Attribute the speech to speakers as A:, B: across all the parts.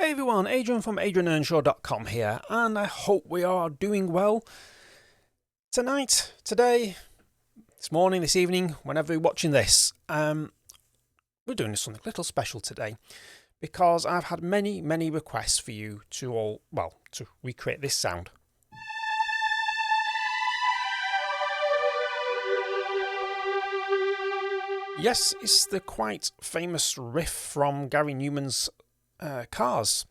A: Hey everyone, Adrian from adrianearnshaw.com here, and I hope we are doing well. Tonight, today, this morning, this evening, whenever you're watching this, we're doing something a little special today because I've had many requests for you to recreate this sound. Yes, it's the quite famous riff from Gary Numan's Cars.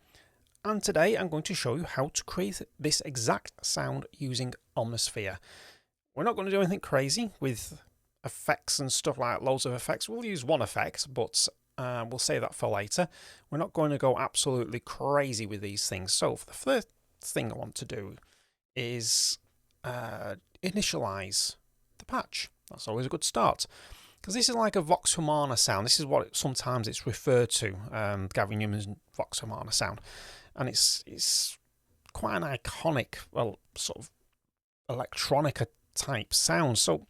A: And today I'm going to show you how to create this exact sound using Omnisphere. We're not going to do anything crazy with effects and stuff like loads of effects. We'll use one effect, but we'll save that for later. We're not going to go absolutely crazy with these things. So the first thing I want to do is initialize the patch. That's always a good start. Because this is like a Vox Humana sound. This is what sometimes it's referred to, Gary Numan's Vox Humana sound. And it's quite an iconic, well, sort of electronica type sound. So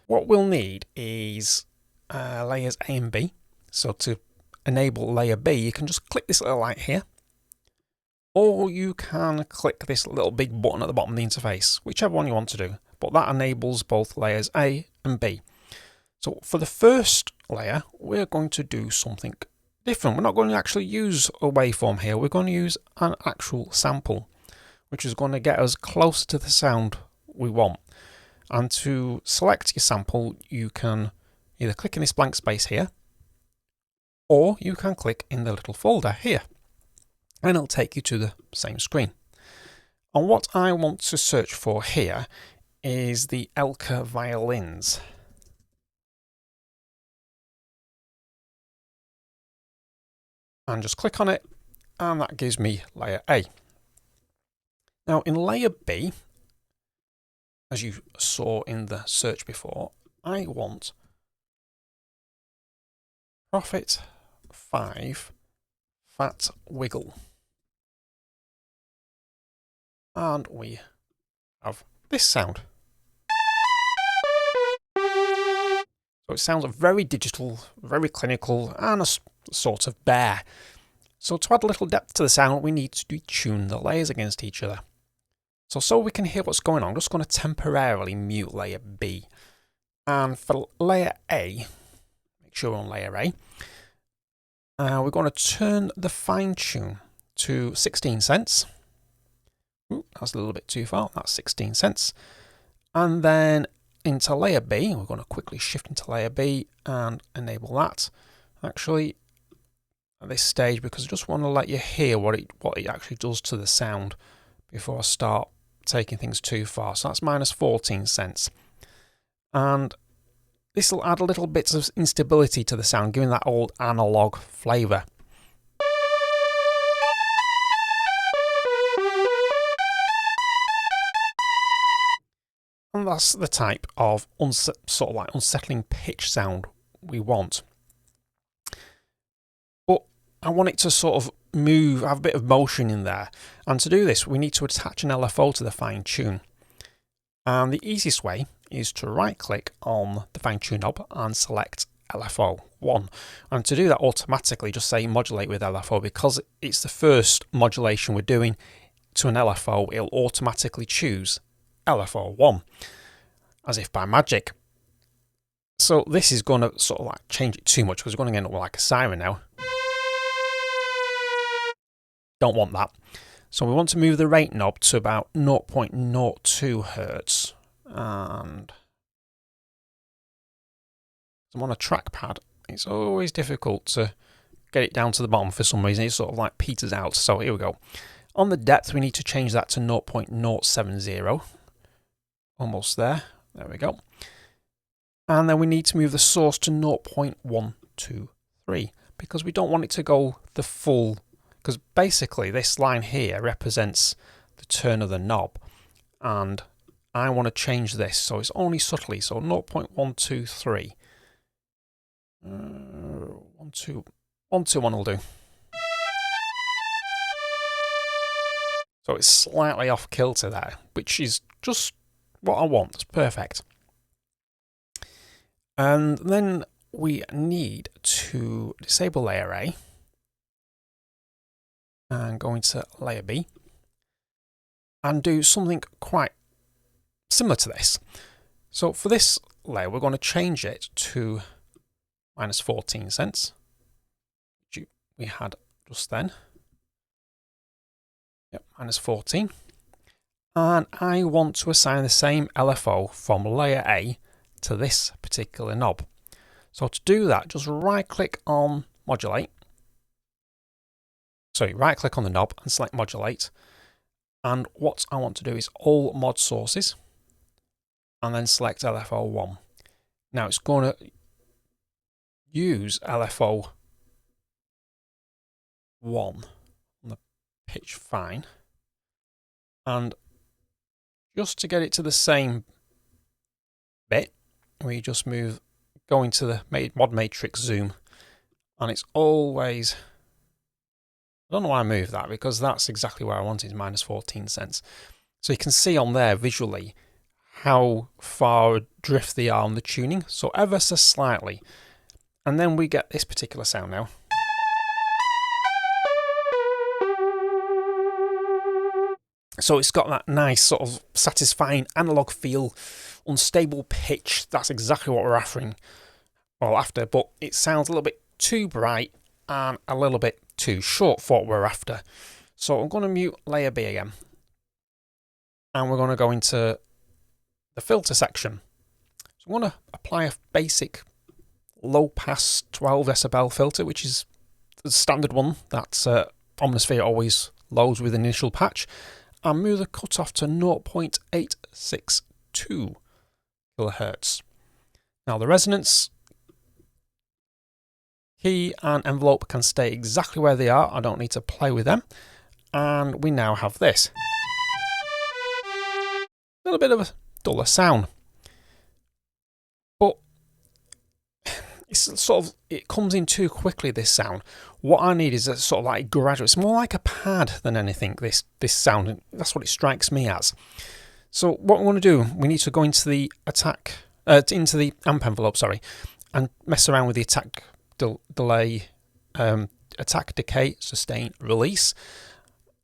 A: what we'll need is layers A and B. So to enable layer B, you can just click this little light here. Or you can click this little big button at the bottom of the interface, whichever one you want to do. But that enables both layers A and B. So for the first layer, we're going to do something different. We're not going to actually use a waveform here. We're going to use an actual sample, which is going to get us closer to the sound we want. And to select your sample, you can either click in this blank space here, or you can click in the little folder here, and it'll take you to the same screen. And what I want to search for here is the Elka violins. And just click on it, and that gives me layer A. Now in layer B, as you saw in the search before, I want Profit 5 Fat Wiggle. And we have this sound. So it sounds very digital, very clinical, and a sort of bare. So to add a little depth to the sound, we need to detune the layers against each other. So we can hear what's going on, I'm just going to temporarily mute layer B. And for layer A, make sure we're on layer A, we're going to turn the fine tune to 16 cents. Ooh, that's a little bit too far, that's 16 cents. And then into layer B, we're going to quickly shift into layer B and enable that. Actually, at this stage, because I just want to let you hear what it actually does to the sound before I start taking things too far. So that's minus 14 cents. And this will add a little bit of instability to the sound, giving that old analog flavour. And that's the type of sort of like unsettling pitch sound we want. But I want it to sort of move, have a bit of motion in there. And to do this, we need to attach an LFO to the fine tune. And the easiest way is to right click on the fine tune knob and select LFO 1. And to do that automatically, just say modulate with LFO, because it's the first modulation we're doing to an LFO, it'll automatically choose LFO 1, as if by magic. So this is going to sort of like change it too much, because we're going to end up with like a siren now. Don't want that. So we want to move the rate knob to about 0.02 Hertz. And I'm on a trackpad. It's always difficult to get it down to the bottom for some reason. It sort of like peters out. So here we go. On the depth, we need to change that to 0.070. Almost there. There we go. And then we need to move the source to 0.123, because we don't want it to go the full, because basically this line here represents the turn of the knob, and I want to change this so it's only subtly, so 0.123. 121 will do. So it's slightly off kilter there, which is just what I want. It's perfect. And then we need to disable layer A. and go into layer B and do something quite similar to this. So for this layer, we're going to change it to minus 14 cents, which we had just then. Yep, minus 14. And I want to assign the same LFO from layer A to this particular knob. So to do that, just right click on modulate. Sorry, right click on the knob and select modulate. And what I want to do is all mod sources and then select LFO 1. Now it's going to use LFO 1 on the pitch fine. And just to get it to the same bit, we just go into the mod matrix zoom, and it's always, I don't know why I moved that, because that's exactly where I want it, minus 14 cents. So you can see on there visually how far adrift they are on the tuning, so ever so slightly. And then we get this particular sound now. So it's got that nice sort of satisfying analog feel, unstable pitch. That's exactly what we're after, but it sounds a little bit too bright and a little bit too short for what we're after. So I'm going to mute layer B again, and we're going to go into the filter section. So I'm going to apply a basic low pass 12 decibel filter, which is the standard one that Omnisphere always loads with an initial patch, and move the cutoff to 0.862 kilohertz. Now the resonance, key and envelope can stay exactly where they are. I don't need to play with them. And we now have this. A little bit of a duller sound. But it's sort of, it comes in too quickly, this sound. What I need is a sort of like gradual. It's more like a pad than anything, this sound. That's what it strikes me as. So what we want to do, we need to go into the into the amp envelope, sorry, and mess around with the attack delay, attack, decay, sustain, release.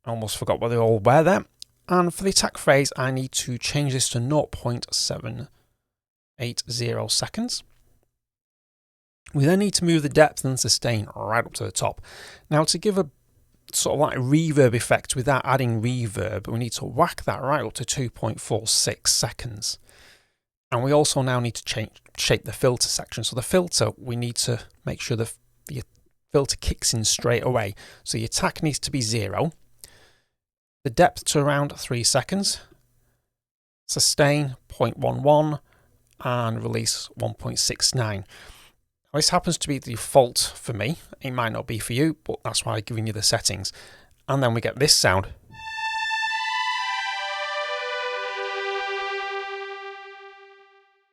A: I almost forgot what they all were there. And for the attack phase, I need to change this to 0.780 seconds. We then need to move the depth and sustain right up to the top. Now, to give a sort of like reverb effect without adding reverb, we need to whack that right up to 2.46 seconds. And we also now need to shape the filter section. So the filter, we need to make sure the filter kicks in straight away. So the attack needs to be 0. The depth to around 3 seconds. Sustain 0.11 and release 1.69. This happens to be the default for me. It might not be for you, but that's why I'm giving you the settings. And then we get this sound.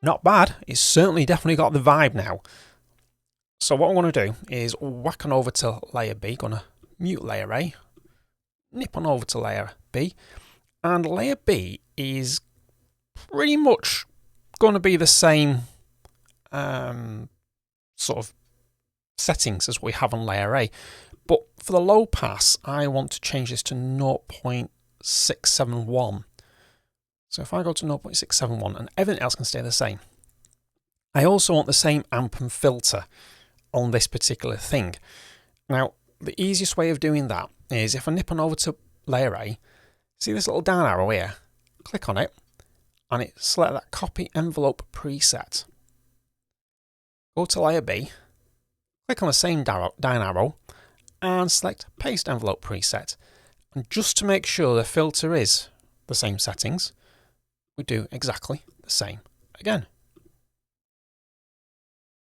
A: Not bad. It's certainly definitely got the vibe now. So what I want to do is whack on over to layer B. Going to mute layer A. Nip on over to layer B. And layer B is pretty much going to be the same sort of settings as we have on layer A. But for the low pass, I want to change this to 0.671. So if I go to 0.671 and everything else can stay the same. I also want the same amp and filter on this particular thing. Now, the easiest way of doing that is if I nip on over to layer A, see this little down arrow here, click on it, and it select that copy envelope preset. Go to layer B, click on the same down arrow, and select paste envelope preset. And just to make sure the filter is the same settings, we do exactly the same again.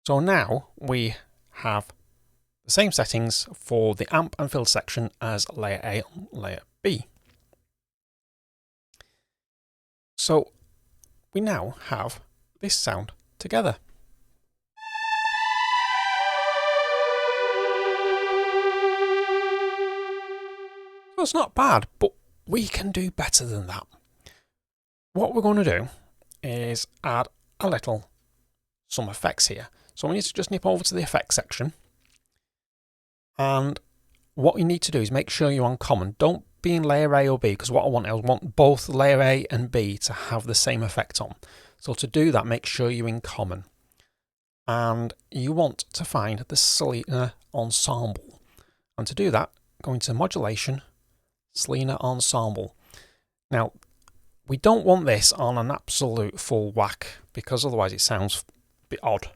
A: So now we have the same settings for the amp and filter section as layer A and layer B. So we now have this sound together. So it's not bad, but we can do better than that. What we're going to do is add some effects here. So we need to just nip over to the effects section. And what you need to do is make sure you're on common. Don't be in layer A or B, because what I want both layer A and B to have the same effect on. So to do that, make sure you're in common. And you want to find the Selena ensemble. And to do that, go into modulation, Selena ensemble. Now, we don't want this on an absolute full whack, because otherwise it sounds a bit odd.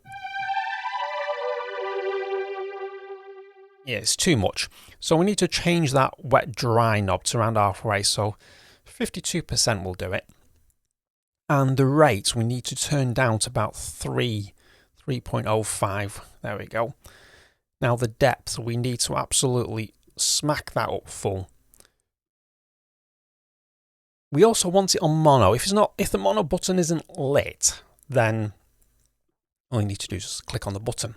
A: Yeah, it's too much. So we need to change that wet dry knob to around halfway. So 52% will do it. And the rate we need to turn down to about 3.05. There we go. Now the depth, we need to absolutely smack that up full. We also want it on mono. If the mono button isn't lit, then all you need to do is just click on the button.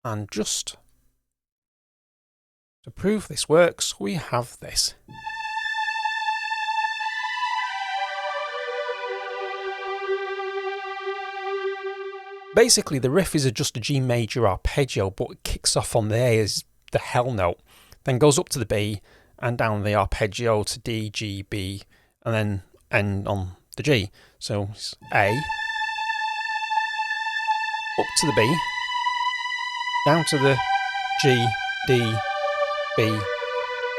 A: And just to prove this works, we have this. Basically, the riff is just a G major arpeggio, but it kicks off on the A as the hell note, then goes up to the B and down the arpeggio to D, G, B, and then end on the G. So it's A, up to the B, down to the G, D, B,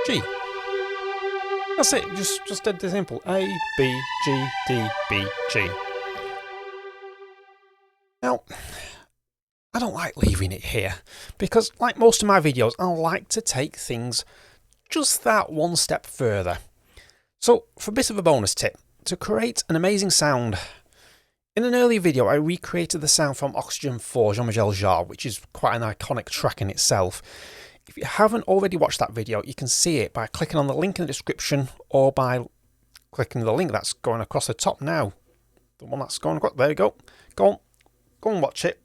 A: G. That's it, just dead simple. A, B, G, D, B, G. Now, I don't like leaving it here, because like most of my videos, I like to take things just that one step further. So, for a bit of a bonus tip, to create an amazing sound, in an earlier video I recreated the sound from Oxygen 4, Jean-Michel Jarre, which is quite an iconic track in itself. If you haven't already watched that video, you can see it by clicking on the link in the description, or by clicking the link that's going across the top now. The one that's going across, there you go. Go and watch it.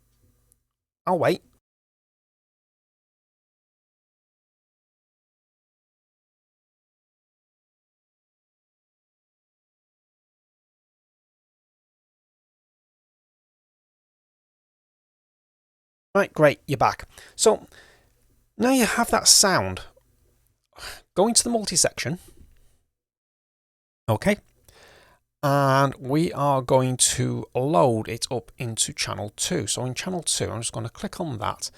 A: I'll wait. Right, great, you're back. So, now you have that sound. Go into the multi-section. Okay. And we are going to load it up into channel 2. So in channel 2, I'm just going to click on that.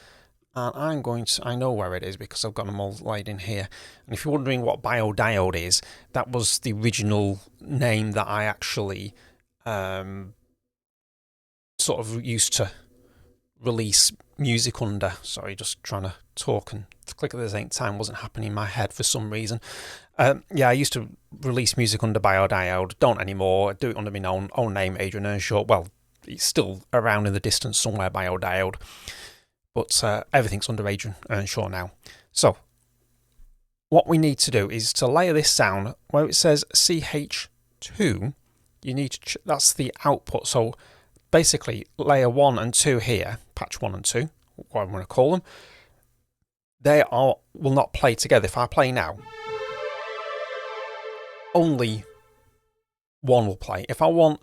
A: And I know where it is because I've got them all laid in here. And if you're wondering what biodiode is, that was the original name that I actually sort of used to release music under. Sorry, just trying to talk and click at the same time wasn't happening in my head for some reason. Yeah, I used to release music under biodiode, don't anymore. I do it under my own name, Adrian Earnshaw. Well, it's still around in the distance somewhere, biodiode. But everything's under Adrian Earnshaw now. So, what we need to do is to layer this sound where it says CH2. You need to, that's the output. So, basically, layer 1 and 2 here, patch 1 and 2, what I'm going to call them, will not play together. If I play now, only one will play. If I want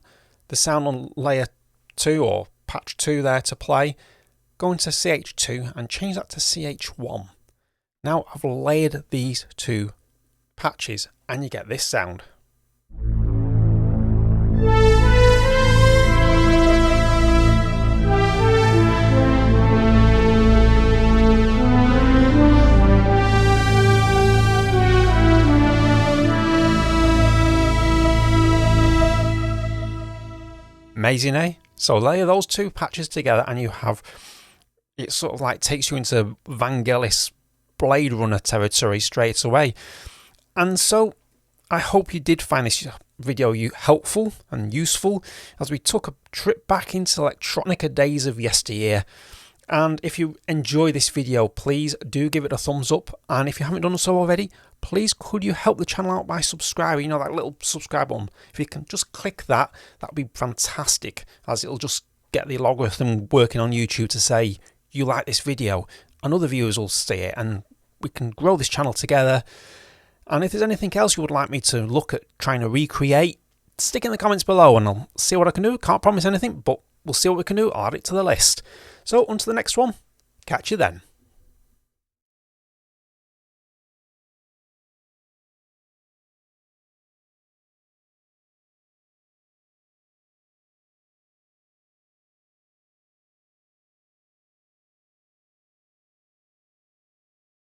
A: the sound on layer 2 or patch 2 there to play, go into CH2 and change that to CH1. Now I've layered these two patches and you get this sound. Amazing, eh? So layer those two patches together and you have, it sort of like takes you into Vangelis Blade Runner territory straight away. And so I hope you did find this video helpful and useful as we took a trip back into electronica days of yesteryear. And if you enjoy this video, please do give it a thumbs up. And if you haven't done so already, please could you help the channel out by subscribing? You know, that little subscribe button. If you can just click that, that would be fantastic, as it'll just get the algorithm working on YouTube to say you like this video, and other viewers will see it, and we can grow this channel together. And if there's anything else you would like me to look at trying to recreate, stick in the comments below and I'll see what I can do. Can't promise anything, but we'll see what we can do. I'll add it to the list. So, on to the next one. Catch you then.